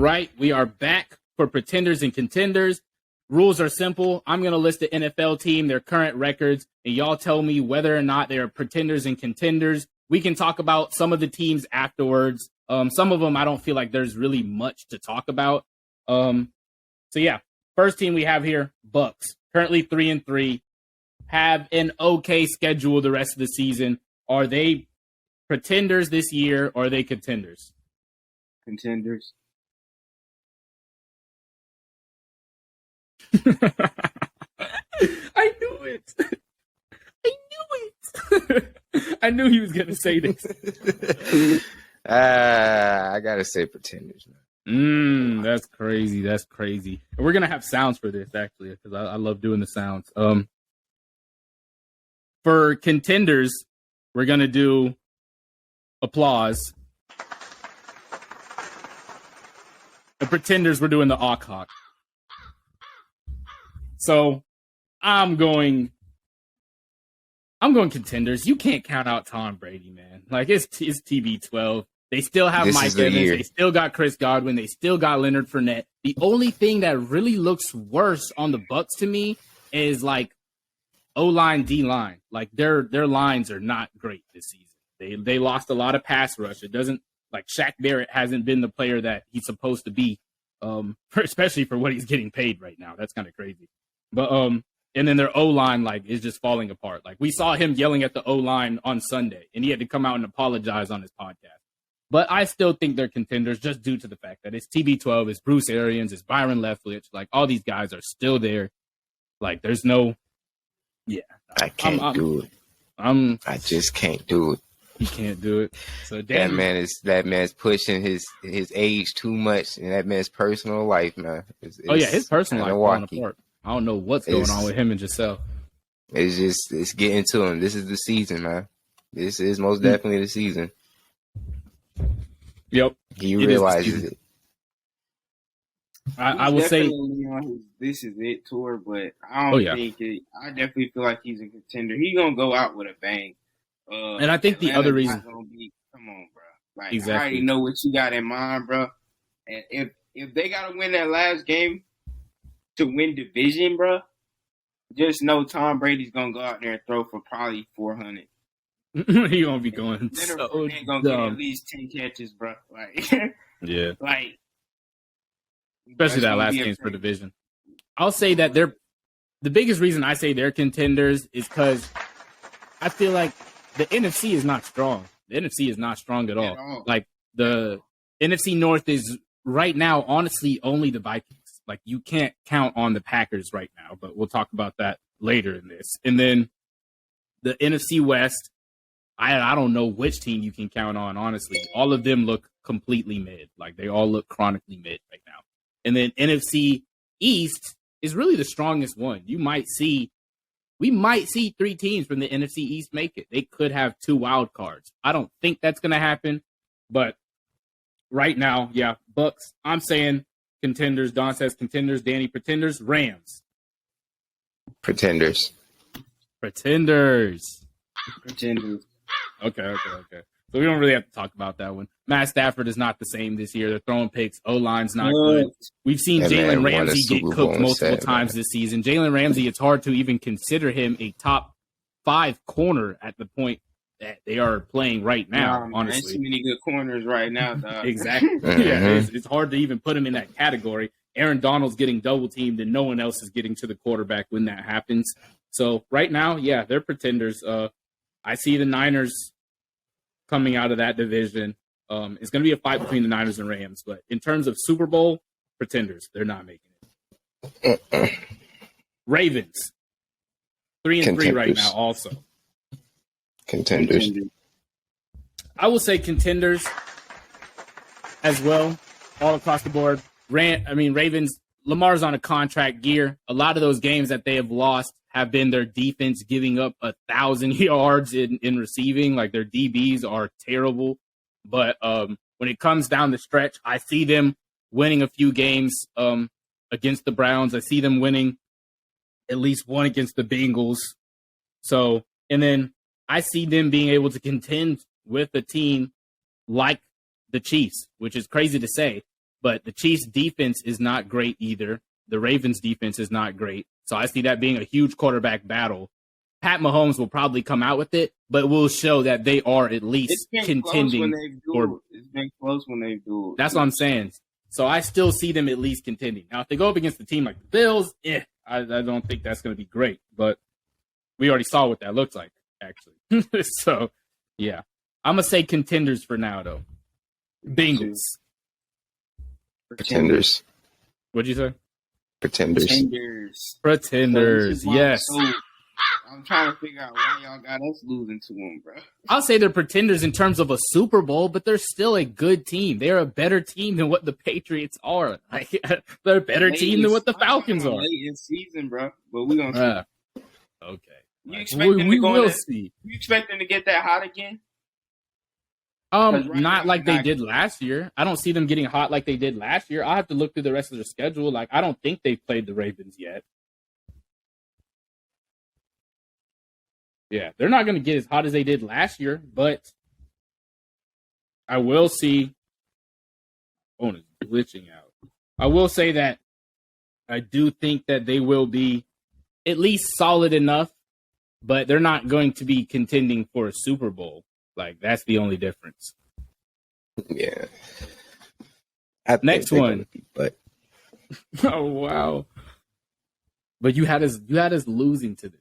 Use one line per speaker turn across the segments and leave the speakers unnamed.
right, we are back for Pretenders and Contenders. Rules are simple. I'm going to list the NFL team, their current records, and y'all tell me whether or not they are Pretenders and Contenders. We can talk about some of the teams afterwards. Some of them, I don't feel like there's really much to talk about. First team we have here, Bucks. Currently 3-3, have an okay schedule the rest of the season. Are they Pretenders this year, or are they Contenders?
Contenders.
I knew it. I knew he was going to say this.
I got to say Pretenders, man.
That's crazy. That's crazy. And we're going to have sounds for this, actually, because I love doing the sounds. For Contenders, we're going to do applause. The Pretenders, we're doing the awk hawk. So I'm going Contenders. You can't count out Tom Brady, man. Like, it's TB12. They still have Mike Evans. They still got Chris Godwin. They still got Leonard Fournette. The only thing that really looks worse on the Bucs to me is like O-line, D-line. Like their lines are not great this season. They lost a lot of pass rush. It doesn't like Shaq Barrett hasn't been the player that he's supposed to be, especially for what he's getting paid right now. That's kind of crazy. But and then their O-line like is just falling apart. Like we saw him yelling at the O-line on Sunday, and he had to come out and apologize on his podcast. But I still think they're Contenders just due to the fact that it's TB12, it's Bruce Arians, it's Byron Leftwich. Like, all these guys are still there. Like, there's no... Yeah.
I can't do it. I just can't do it.
You can't do it. So
that man's pushing his age too much in that man's personal life, man.
His personal life falling apart. I don't know what's going on with him and Giselle.
It's getting to him. This is the season, man. This is most definitely the season.
Yep.
He realizes it.
I will say
on his "This Is It" tour, but I don't think it. I definitely feel like he's a contender. He's gonna go out with a bang.
And I think the other reason,
come on, bro. Like,
exactly.
I already know what you got in mind, bro. And if they gotta win that last game to win division, bro, just know Tom Brady's gonna go out there and throw for probably 400.
He gonna be going
so gonna get at least 10 catches, bro. Like,
yeah,
like
especially that last game's for division. I'll say that the biggest reason I say they're Contenders is because I feel like the NFC is not strong. The NFC is not strong at all. Like the NFC North is right now, honestly, only the Vikings. Like you can't count on the Packers right now, but we'll talk about that later in this. And then the NFC West. I don't know which team you can count on, honestly. All of them look completely mid. Like, they all look chronically mid right now. And then NFC East is really the strongest one. We might see 3 teams from the NFC East make it. They could have 2 wild cards. I don't think that's going to happen. But right now, yeah, Bucks. I'm saying Contenders. Don says Contenders. Danny, Pretenders. Rams.
Pretenders.
Pretenders.
Okay.
So we don't really have to talk about that one. Matt Stafford is not the same this year. They're throwing picks. O-line's not good. We've seen Jalen Ramsey get cooked multiple times this season. Jalen Ramsey, it's hard to even consider him a top 5 corner at the point that they are playing right now, honestly.
There's too many good corners right now, dog.
Exactly. Yeah, it's hard to even put him in that category. Aaron Donald's getting double-teamed, and no one else is getting to the quarterback when that happens. So right now, yeah, they're Pretenders. I see the Niners coming out of that division. It's going to be a fight between the Niners and Rams. But in terms of Super Bowl, Pretenders, they're not making it. Ravens, 3-3 right now also.
Contenders.
I will say Contenders as well, all across the board. Ravens, Lamar's on a contract year. A lot of those games that they have lost have been their defense giving up 1,000 yards in receiving. Like, their DBs are terrible. But when it comes down the stretch, I see them winning a few games against the Browns. I see them winning at least one against the Bengals. So, and then I see them being able to contend with a team like the Chiefs, which is crazy to say. But the Chiefs' defense is not great either. The Ravens' defense is not great. So I see that being a huge quarterback battle. Pat Mahomes will probably come out with it, but will show that they are at least contending.
It's been close when they do.
That's what I'm saying. So I still see them at least contending. Now, if they go up against a team like the Bills, I don't think that's going to be great. But we already saw what that looks like, actually. So, yeah. I'm going to say contenders for now, though. Bengals.
Pretenders.
What'd you say?
Pretenders.
Yes.
I'm trying to figure out why y'all got us losing to them, bro.
I'll say they're pretenders in terms of a Super Bowl, but they're still a good team. They're a better team than what the Patriots are. Like, they're a better team than what the Falcons are.
Late in season, bro. But we're going to see.
Okay.
You expect them
we will see.
You expect them to get that hot again?
Not like they did last year. I don't see them getting hot like they did last year. I'll have to look through the rest of their schedule. Like, I don't think they've played the Ravens yet. Yeah, they're not going to get as hot as they did last year, but I will see. Phone is glitching out. I will say that I do think that they will be at least solid enough, but they're not going to be contending for a Super Bowl. Like, that's the only difference.
Yeah.
Next one.
But
oh wow. But you had us losing to them.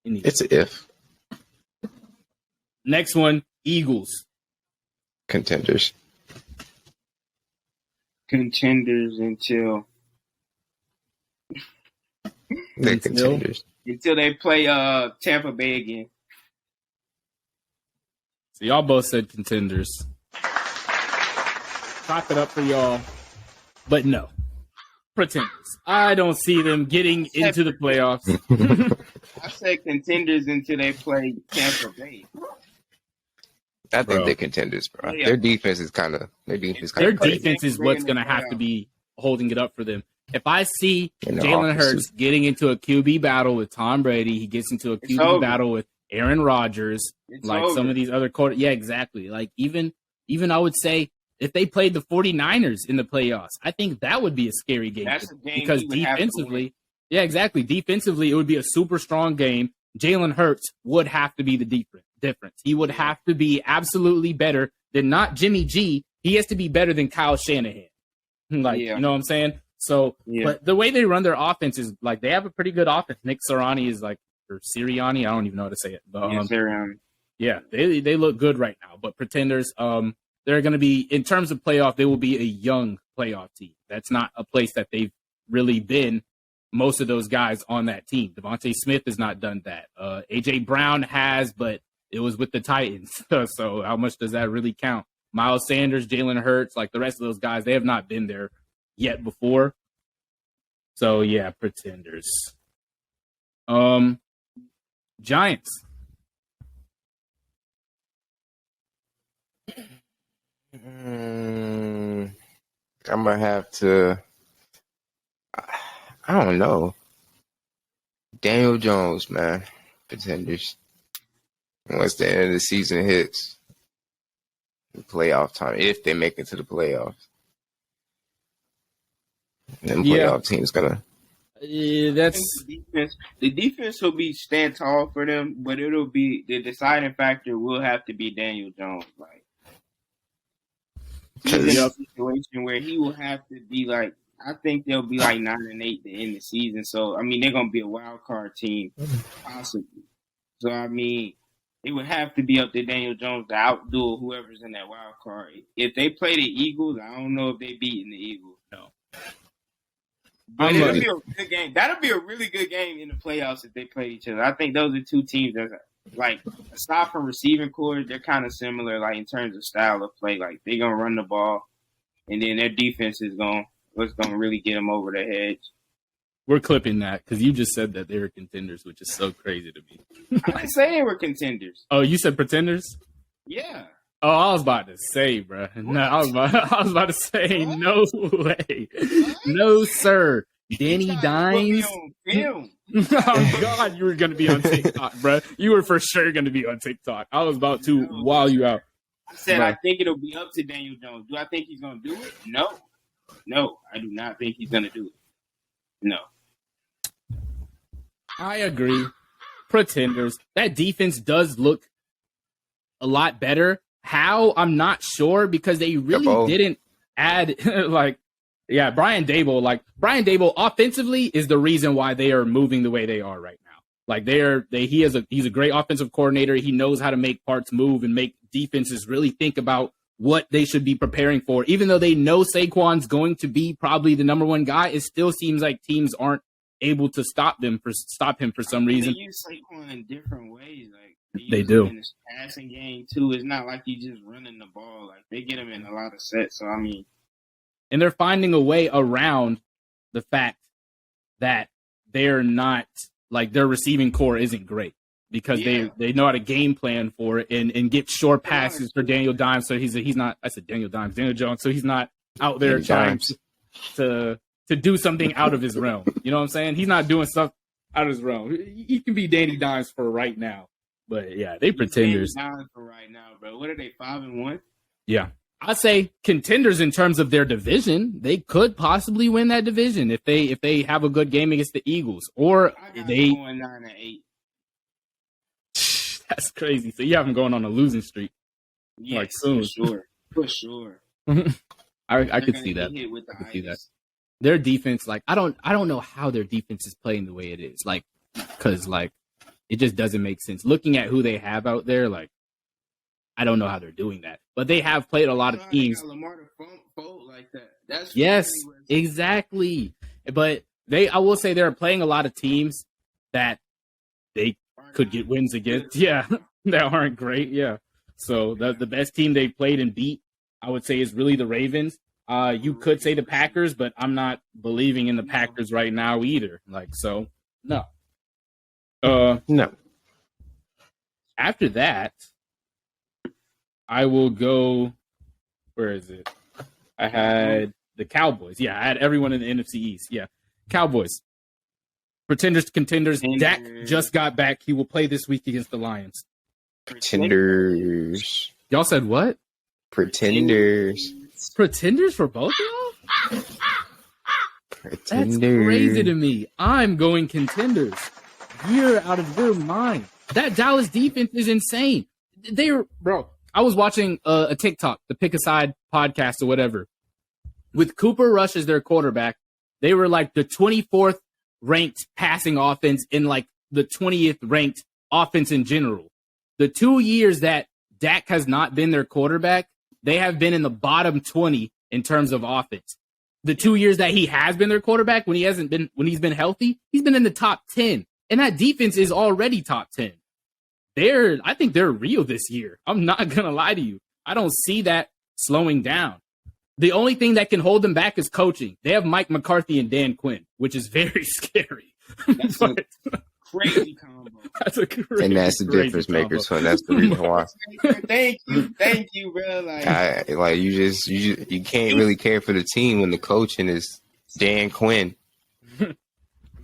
It's an if.
Next one, Eagles.
Contenders.
Contenders until
They're contenders.
Until they play Tampa Bay again.
So y'all both said contenders. Chop it up for y'all. But no. Pretenders. I don't see them getting into the playoffs.
I said contenders until they play Tampa Bay.
I think they're contenders, bro.
Yeah.
Their defense is kind of
their defense is what's going to have to be holding it up for them. If I see Jalen Hurts getting into a QB battle with Tom Brady, he gets into a QB battle with Aaron Rodgers, some of these other yeah, exactly. Like even I would say if they played the 49ers in the playoffs, I think that would be a scary game.
That's a game
because defensively, yeah, exactly. Defensively, it would be a super strong game. Jalen Hurts would have to be the difference. He would have to be absolutely better than not Jimmy G. He has to be better than Kyle Shanahan. You know what I'm saying? So, but the way they run their offense is like they have a pretty good offense. Nick Sirianni is like, or Sirianni, I don't even know how to say it. But,
Sirianni.
Yeah, they look good right now. But Pretenders, they're going to be, in terms of playoff, they will be a young playoff team. That's not a place that they've really been. Most of those guys on that team. Devontae Smith has not done that. A.J. Brown has, but it was with the Titans. So how much does that really count? Miles Sanders, Jalen Hurts, like the rest of those guys, they have not been there yet before. So, yeah, Pretenders. Giants.
I'm gonna have to. I don't know. Daniel Jones, man. Pretenders. Once the end of the season hits, the playoff time, if they make it to the playoffs, then playoff team's gonna.
Yeah, that's
the defense will be stand tall for them, but it'll be the deciding factor will have to be Daniel Jones. Like he's in a situation where he will have to be like, I think they'll be like 9-8 to end the season. So I mean, they're gonna be a wild card team, possibly. So I mean, it would have to be up to Daniel Jones to outdo whoever's in that wild card. If they play the Eagles, I don't know if they beating the Eagles.
No.
But it'll be a good game. That'll be a really good game in the playoffs if they play each other. I think those are two teams that, like, aside from receiving core, they're kind of similar, like, in terms of style of play. Like, they're going to run the ball, and then their defense is going to really get them over the hedge.
We're clipping that because you just said that they were contenders, which is so crazy to me.
I didn't say they were contenders.
Oh, you said pretenders?
Yeah.
Oh, I was about to say, bro. No, I was about to say, what? No way. What? No, sir. Danny Dimes.
Oh,
God, you were going to be on TikTok, bro. You were for sure going to be on TikTok. I was about to wow you out.
I said I think it'll be up to Daniel Jones. Do I think he's going to do it? No, I do not think he's going to do it. No.
I agree. Pretenders. That defense does look a lot better. How? I'm not sure because they really didn't add Brian Dable offensively is the reason why they are moving the way they are right now. Like he's a great offensive coordinator. He knows how to make parts move and make defenses really think about what they should be preparing for. Even though they know Saquon's going to be probably the number one guy, it still seems like teams aren't able to stop him for some reason.
They use Saquon in different ways. Like
they do
in this passing game too. It's not like you just running the ball. Like they get him in a lot of sets. So I mean,
and they're finding a way around the fact that they're not like their receiving core isn't great because they know how to game plan for it and get short passes for Daniel Dimes. So he's not. I said Daniel Jones. So he's not out there trying to do something out of his realm. You know what I'm saying? He's not doing stuff out of his realm. He can be Danny Dimes for right now. But yeah, they pretenders.
Danny Dimes for right now, bro. What are they, 5-1?
Yeah. I'd say contenders in terms of their division. They could possibly win that division if they have a good game against the Eagles. Or they
going 9-8.
That's crazy. So you have them going on a losing streak.
Yes,
like soon.
For sure.
I could see that. I could see that. Their defense, like I don't know how their defense is playing the way it is, like because like it just doesn't make sense. Looking at who they have out there, like I don't know how they're doing that, but they have played a lot of teams.
Lamar to fold like that. That's
yes, exactly. But I will say they're playing a lot of teams that they could get wins against. Yeah, that aren't great. Yeah, so the best team they played and beat, I would say, is really the Ravens. You could say the Packers, but I'm not believing in the Packers right now either. Like, so no.
No.
After that, I will go. Where is it? I had the Cowboys. Yeah, I had everyone in the NFC East. Yeah, Cowboys. Pretenders to contenders. Dak just got back. He will play this week against the Lions.
Pretenders.
Y'all said what?
Pretenders.
Pretenders for both of y'all?
Pretenders.
That's crazy to me. I'm going contenders. You're out of your mind. That Dallas defense is insane. Bro, I was watching a TikTok, the Pick a Side podcast or whatever. With Cooper Rush as their quarterback, they were like the 24th ranked passing offense in like the 20th ranked offense in general. The 2 years that Dak has not been their quarterback, they have been in the bottom 20 in terms of offense. The 2 years that he has been their quarterback, when he's been healthy, he's been in the top 10. And that defense is already top 10. I think they're real this year. I'm not going to lie to you. I don't see that slowing down. The only thing that can hold them back is coaching. They have Mike McCarthy and Dan Quinn, which is very scary.
That's a crazy combo.
That's a crazy,
and that's the difference maker. So that's the reason why.
Thank you, bro. Like
you can't really care for the team when the coaching is Dan Quinn.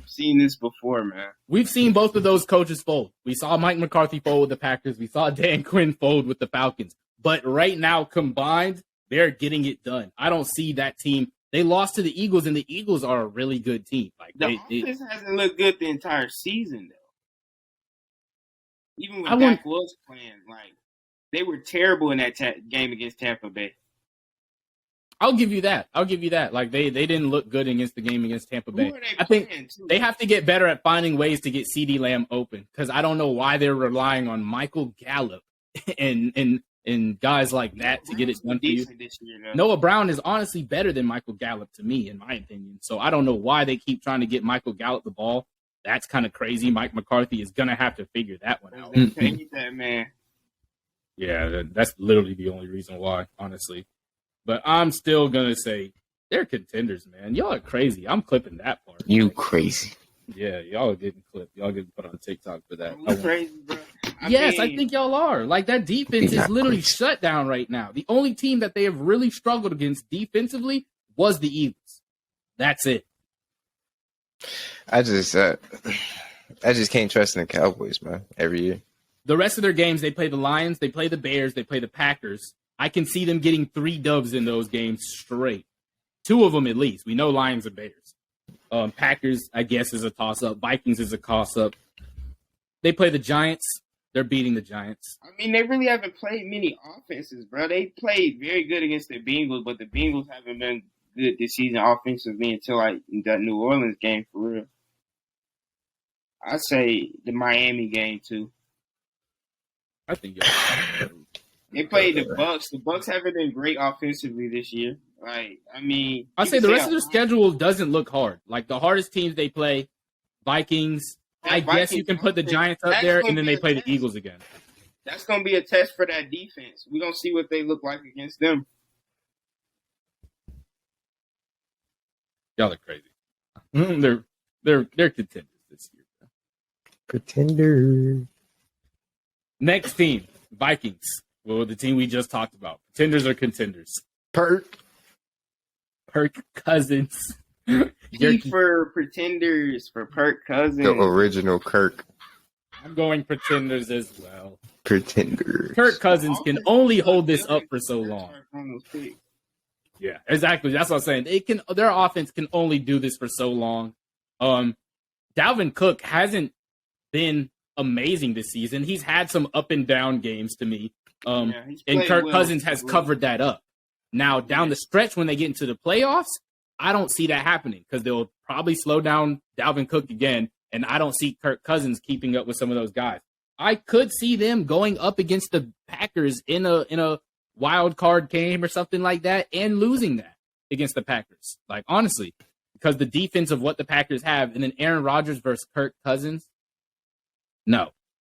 Seen this before, man.
We've seen both of those coaches fold. We saw Mike McCarthy fold with the Packers. We saw Dan Quinn fold with the Falcons. But right now, combined, they're getting it done. I don't see that team. They lost to the Eagles, and the Eagles are a really good team. Like
the offense hasn't looked good the entire season, though. Even when Dak was playing, like they were terrible in that game against Tampa Bay.
I'll give you that. Like they didn't look good against the game against Tampa Bay. I think they have to get better at finding ways to get CeeDee Lamb open because I don't know why they're relying on Michael Gallup and guys like that to get it done for you. Noah Brown is honestly better than Michael Gallup to me, in my opinion. So I don't know why they keep trying to get Michael Gallup the ball. That's kind of crazy. Mike McCarthy is gonna have to figure that one out.
That man.
Yeah, that's literally the only reason why, honestly. But I'm still going to say they're contenders, man. Y'all are crazy. I'm clipping that part.
You crazy.
Yeah, y'all are getting clipped. Y'all getting put on TikTok for that.
Crazy, bro.
I think y'all are. Like, that defense is literally shut down right now. The only team that they have really struggled against defensively was the Eagles. That's it.
I just can't trust in the Cowboys, man, every year.
the rest of their games, they play the Lions, they play the Bears, they play the Packers. I can see them getting 3 dubs in those games straight. 2 of them at least. We know Lions and Bears. Packers, I guess, is a toss-up. Vikings is a toss-up. They play the Giants. They're beating the Giants.
I mean, they really haven't played many offenses, bro. They played very good against the Bengals, but the Bengals haven't been good this season offensively until like that New Orleans game for real. I say the Miami game too.
I think
they played the Bucks. The Bucks haven't been great offensively this year. Like, I mean,
I'll say the rest of their schedule doesn't look hard. Like the hardest teams they play, Vikings. I guess you can put the Giants up there, and then they play the Eagles again.
That's going to be a test for that defense. We're going to see what they look like against them.
Y'all are crazy. They're contenders this year.
Contenders.
Next team, Vikings. Well, the team we just talked about. Contenders or contenders?
Perk
Cousins.
For pretenders for Kirk Cousins.
The original Kirk.
I'm going pretenders as well.
Pretenders.
Kirk Cousins can only hold this up for so long. Yeah, exactly. That's what I'm saying. Their offense can only do this for so long. Dalvin Cook hasn't been amazing this season. He's had some up and down games to me. And Kirk Cousins has covered that up. Now, down the stretch when they get into the playoffs, I don't see that happening because they'll probably slow down Dalvin Cook again, and I don't see Kirk Cousins keeping up with some of those guys. I could see them going up against the Packers in a wild card game or something like that and losing that against the Packers. Like, honestly, because the defense of what the Packers have, and then Aaron Rodgers versus Kirk Cousins, no.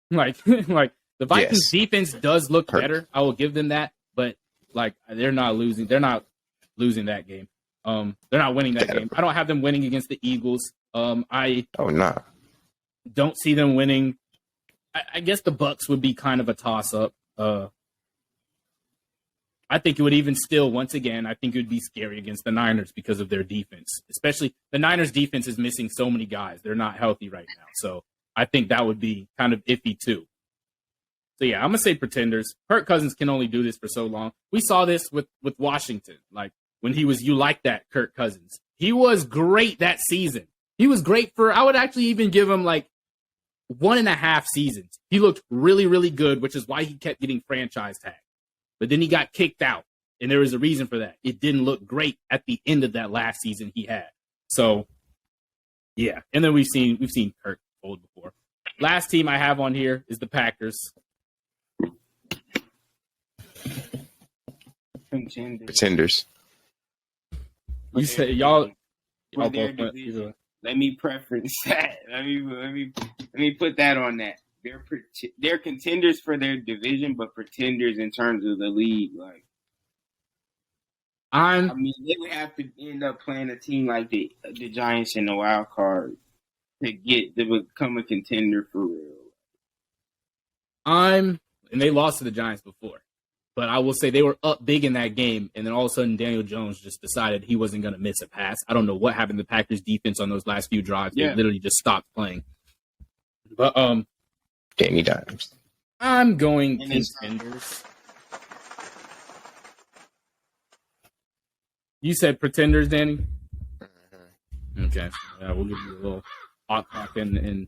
Like the Vikings defense does look better. I will give them that, but like they're not losing that game. They're not winning that game. I don't have them winning against the Eagles. I don't see them winning. I guess the Bucks would be kind of a toss-up. I think it would even still, once again, I think it would be scary against the Niners because of their defense. Especially the Niners defense is missing so many guys. They're not healthy right now. So I think that would be kind of iffy too. So yeah, I'm going to say pretenders. Kirk Cousins can only do this for so long. We saw this with Washington. Like, when he was, you like that, Kirk Cousins. He was great that season. He was great I would actually even give him like 1.5 seasons. He looked really, really good, which is why he kept getting franchise tagged. But then he got kicked out, and there was a reason for that. It didn't look great at the end of that last season he had. So, yeah. And then we've seen Kirk fold before. Last team I have on here is the Packers.
Pretenders.
You
say y'all
both went. Let me preference that. Let me put that on that. They're contenders for their division, but pretenders in terms of the league. Like, I mean, they would have to end up playing a team like the Giants in the wild card to become a contender for real.
And they lost to the Giants before. But I will say they were up big in that game, and then all of a sudden Daniel Jones just decided he wasn't going to miss a pass. I don't know what happened to the Packers' defense on those last few drives. They literally just stopped playing. But
Danny Dimes.
I'm going contenders. You said pretenders, Danny? Mm-hmm. Okay. Yeah, we'll give you a little hot talk, and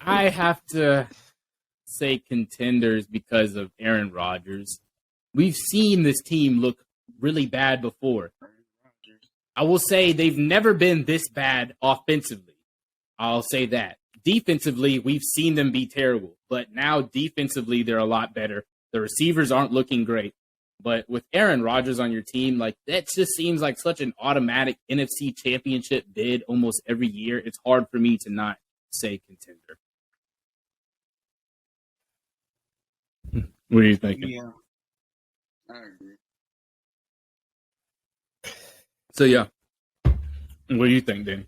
I have to say contenders because of Aaron Rodgers. We've seen this team look really bad before. I will say they've never been this bad offensively. I'll say that. Defensively, we've seen them be terrible, but now defensively they're a lot better. The receivers aren't looking great, but with Aaron Rodgers on your team, like that just seems like such an automatic NFC championship bid almost every year. It's hard for me to not say contender. What are you thinking?
Yeah, I agree.
So, yeah. What do you think, Danny?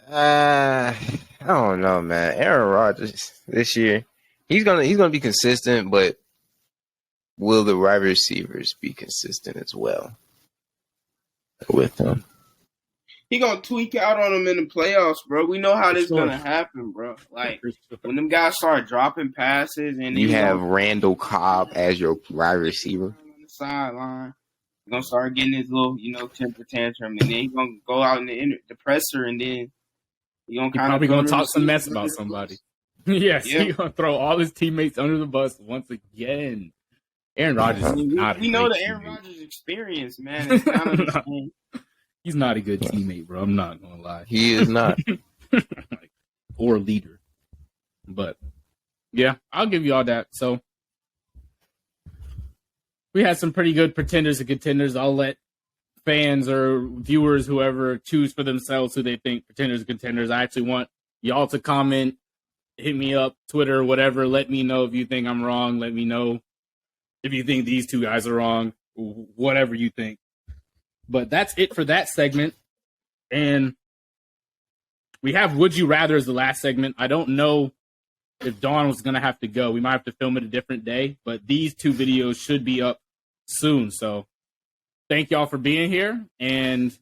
I don't know, man. Aaron Rodgers this year, he's gonna be consistent, but will the wide receivers be consistent as well with him?
he gonna tweak out on them in the playoffs, bro. We know how
For
this
sure.
gonna happen, bro. Like
For sure.
when them guys start dropping passes and
You
he
have
gonna-
Randall Cobb as your wide receiver.
on the sideline. He's gonna start getting his little, temper tantrum, and then he's gonna go out in the presser, and then he's gonna
He
kind
probably
of
gonna talk some mess about somebody. Yes,
Yeah.
he's gonna throw all his teammates under the bus once again. Aaron Rodgers is not
We
a
know
great
the Aaron
teammate.
Rodgers experience, man. It's kind of the same.
He's not a good teammate, bro. I'm not gonna lie.
He is not.
Like, or leader. But yeah, I'll give you all that. So we had some pretty good pretenders and contenders. I'll let fans or viewers, whoever, choose for themselves who they think pretenders and contenders. I actually want y'all to comment, hit me up, Twitter, whatever. Let me know if you think I'm wrong. Let me know if you think these two guys are wrong. Whatever you think. But that's it for that segment. And we have Would You Rather as the last segment. I don't know if Dawn was going to have to go. We might have to film it a different day. But these two videos should be up soon. So thank y'all for being here. And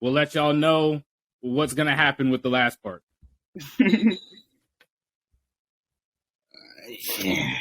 we'll let y'all know what's going to happen with the last part.
Yeah.